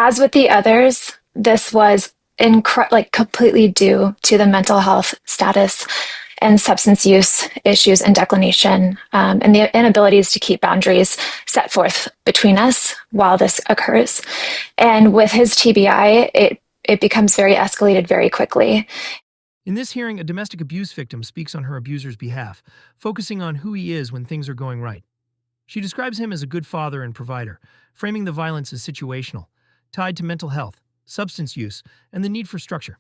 As with the others, this was completely due to the mental health status and substance use issues and declination, and the inabilities to keep boundaries set forth between us while this occurs. And with his TBI, it becomes very escalated very quickly. In this hearing, a domestic abuse victim speaks on her abuser's behalf, focusing on who he is when things are going right. She describes him as a good father and provider, framing the violence as situational, tied to mental health, substance use, and the need for structure.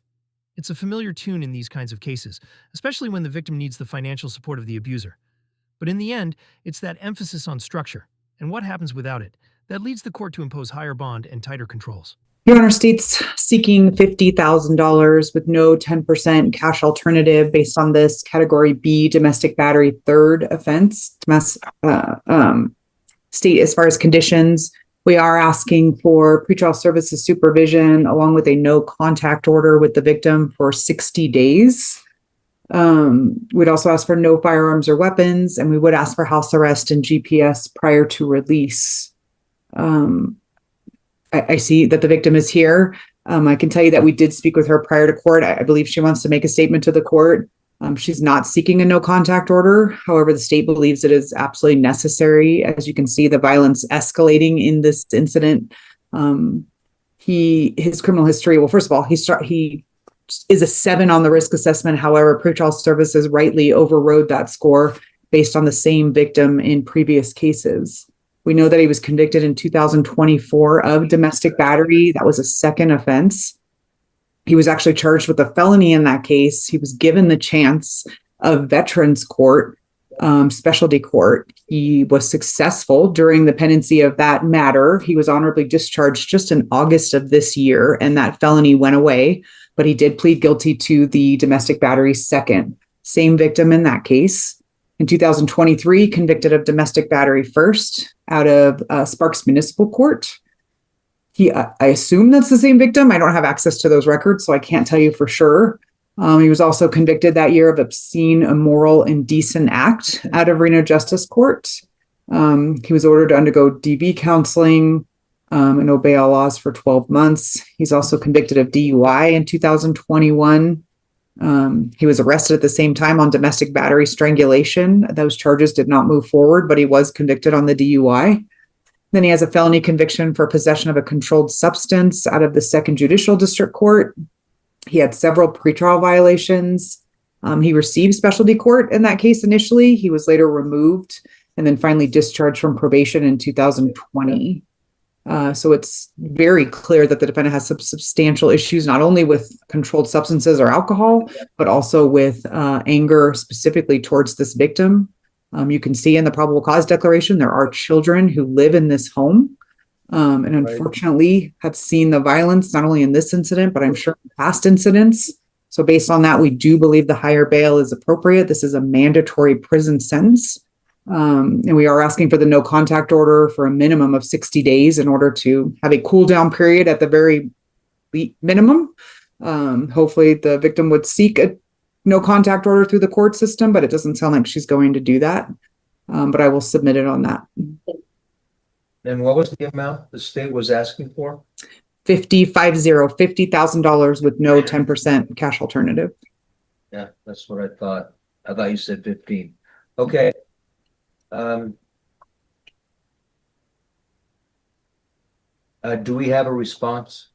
It's a familiar tune in these kinds of cases, especially when the victim needs the financial support of the abuser. But in the end, it's that emphasis on structure, and what happens without it, that leads the court to impose higher bond and tighter controls. Your Honor, state's seeking $50,000 with no 10% cash alternative based on this Category B domestic battery third offense. State, as far as conditions, we are asking for pretrial services supervision along with a no contact order with the victim for 60 days. We'd also ask for no firearms or weapons, and we would ask for house arrest and GPS prior to release. I see that the victim is here. I can tell you that we did speak with her prior to court. I believe she wants to make a statement to the court. She's not seeking a no contact order. However, the state believes it is absolutely necessary. As you can see, the violence escalating in this incident. His criminal history. Well, first of all, he is a 7 on the risk assessment. However, pretrial services rightly overrode that score based on the same victim in previous cases. We know that he was convicted in 2024 of domestic battery. That was a second offense. He was actually charged with a felony in that case. He was given the chance of veterans court, specialty court. He was successful during the pendency of that matter. He was honorably discharged just in August of this year, and that felony went away, but he did plead guilty to the domestic battery second. Same victim in that case. In 2023, convicted of domestic battery first out of Sparks Municipal Court. I assume that's the same victim. I don't have access to those records, so I can't tell you for sure. He was also convicted that year of obscene, immoral, indecent act out of Reno Justice Court. He was ordered to undergo DV counseling and obey all laws for 12 months. He's also convicted of DUI in 2021. He was arrested at the same time on domestic battery strangulation. Those charges did not move forward, but he was convicted on the DUI. Then he has a felony conviction for possession of a controlled substance out of the Second Judicial District Court. He had several pretrial violations. He received specialty court in that case initially. He was later removed and then finally discharged from probation in 2020. So it's very clear that the defendant has some substantial issues, not only with controlled substances or alcohol, but also with anger specifically towards this victim. You can see in the probable cause declaration, there are children who live in this home and unfortunately have seen the violence, not only in this incident, but I'm sure in past incidents. So based on that, we do believe the higher bail is appropriate. This is a mandatory prison sentence. And we are asking for the no contact order for a minimum of 60 days in order to have a cool down period at the very minimum. Hopefully the victim would seek a no contact order through the court system, but it doesn't sound like she's going to do that. But I will submit it on that. And what was the amount the state was asking for? $50,000 with no 10% cash alternative. Yeah, that's what I thought. I thought you said 15. Okay. Do we have a response?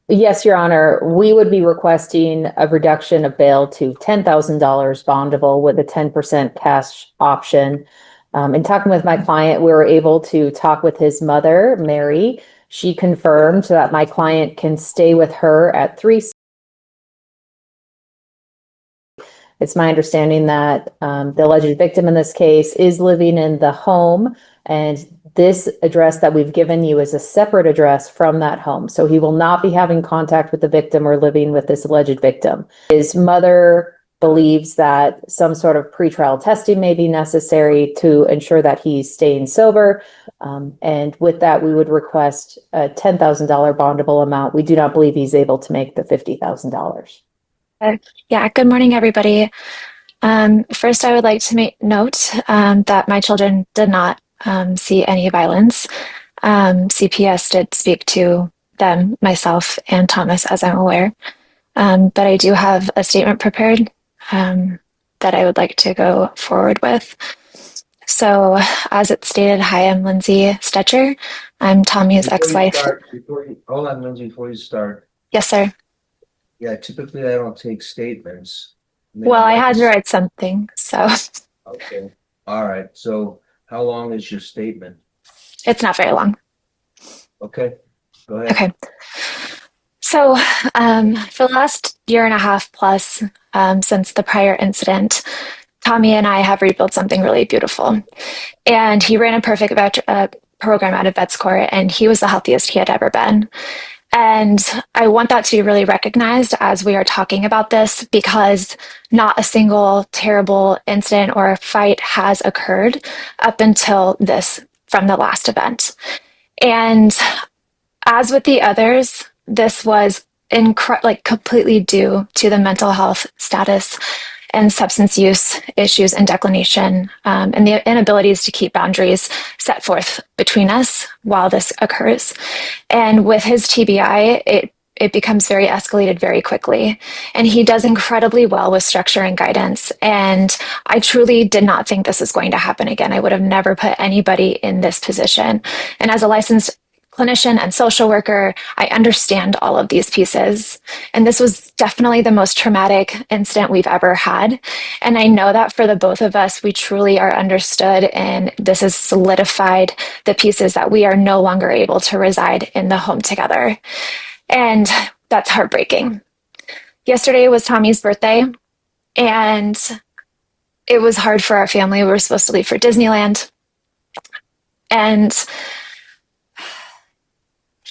Yes, Your Honor. We would be requesting a reduction of bail to $10,000 bondable with a 10% cash option. In talking with my client, we were able to talk with his mother, Mary. She confirmed that my client can stay with her at 3. It's my understanding that the alleged victim in this case is living in the home, and this address that we've given you is a separate address from that home. So he will not be having contact with the victim or living with this alleged victim. His mother believes that some sort of pretrial testing may be necessary to ensure that he's staying sober. And with that, we would request a $10,000 bondable amount. We do not believe he's able to make the $50,000. Yeah, good morning, everybody. First, I would like to make note that my children did not see any violence. CPS did speak to them, myself, and Thomas, as I'm aware. But I do have a statement prepared that I would like to go forward with. So, as it stated, hi, I'm Lindsay Stetcher. I'm Tommy's ex-wife. Hold on, Lindsay, before you start. Yes, sir. Yeah, typically I don't take statements. Well, I had to write something, so Okay, all right, so how long is your statement? it's not very long. Okay, go ahead. Okay. So, for the last year and a half plus, since the prior incident, Tommy and I have rebuilt something really beautiful. And he ran a perfect program out of vet court, and he was the healthiest he had ever been. And I want that to be really recognized as we are talking about this, because not a single terrible incident or fight has occurred up until this from the last event. And as with the others, this was completely due to the mental health status and substance use issues and declination, and the inabilities to keep boundaries set forth between us while this occurs. And with his TBI, it becomes very escalated very quickly. And he does incredibly well with structure and guidance. And I truly did not think this was going to happen again. I would have never put anybody in this position. And as a licensed clinician and social worker, I understand all of these pieces. And this was definitely the most traumatic incident we've ever had. And I know that for the both of us, we truly are understood, and this has solidified the pieces that we are no longer able to reside in the home together. And that's heartbreaking. Yesterday was Tommy's birthday, and it was hard for our family. We were supposed to leave for Disneyland. And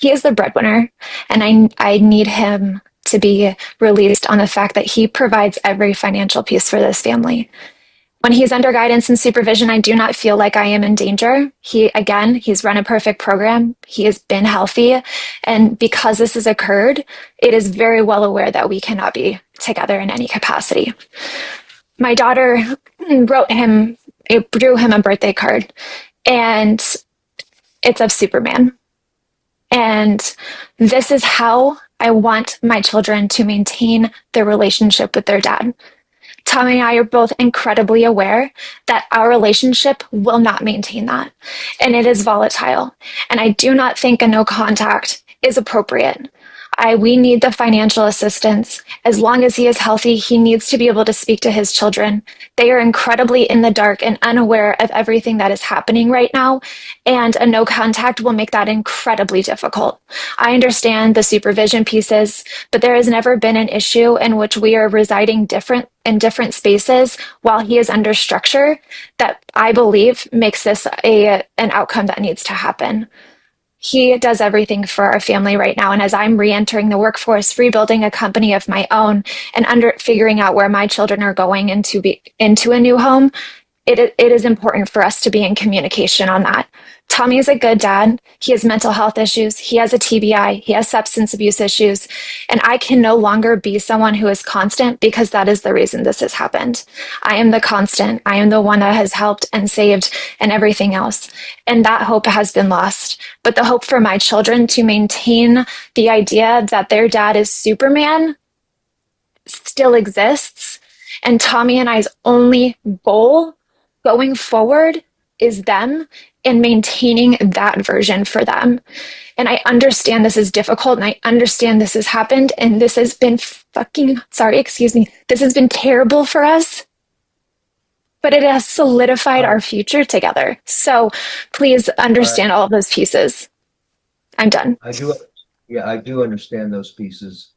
he is the breadwinner, and I need him to be released on the fact that he provides every financial piece for this family. When he's under guidance and supervision, I do not feel like I am in danger. He's run a perfect program. He has been healthy. And because this has occurred, it is very well aware that we cannot be together in any capacity. My daughter drew him a birthday card, and it's of Superman. And this is how I want my children to maintain their relationship with their dad. Tommy and I are both incredibly aware that our relationship will not maintain that. And it is volatile. And I do not think a no contact is appropriate. We need the financial assistance. As long as he is healthy, he needs to be able to speak to his children. They are incredibly in the dark and unaware of everything that is happening right now, and a no contact will make that incredibly difficult. I understand the supervision pieces, but there has never been an issue in which we are residing in different spaces while he is under structure that I believe makes this an outcome that needs to happen. He does everything for our family right now. And as I'm re-entering the workforce, rebuilding a company of my own, and figuring out where my children are going into a new home, it is important for us to be in communication on that. Tommy is a good dad. He has mental health issues. He has a TBI. He has substance abuse issues. And I can no longer be someone who is constant, because that is the reason this has happened. I am the constant. I am the one that has helped and saved and everything else. And that hope has been lost. But the hope for my children to maintain the idea that their dad is Superman still exists. And Tommy and I's only goal going forward is them, and maintaining that version for them. And I understand this is difficult, and I understand this has happened, and this has been this has been terrible for us, but it has solidified our future together. So please understand all of those pieces. I'm done. I do understand those pieces,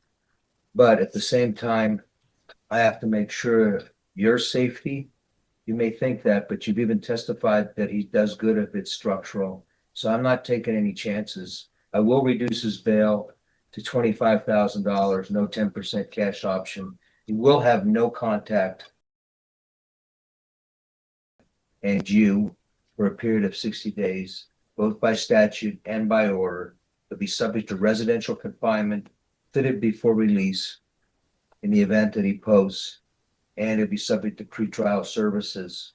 but at the same time, I have to make sure your safety. You may think that, but you've even testified that he does good if it's structural. So I'm not taking any chances. I will reduce his bail to $25,000, no 10% cash option. He will have no contact and you for a period of 60 days, both by statute and by order. He'll be subject to residential confinement, fitted before release in the event that he posts, and it'll be subject to pretrial services.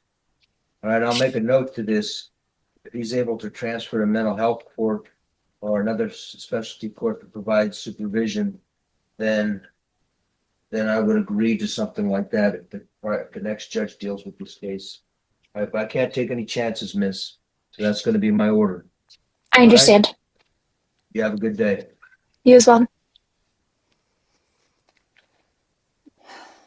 All right, I'll make a note to this. if he's able to transfer to mental health court or another specialty court to provide supervision, then I would agree to something like that if the next judge deals with this case. But I can't take any chances, miss. So that's going to be my order. I understand. You have a good day. You as well.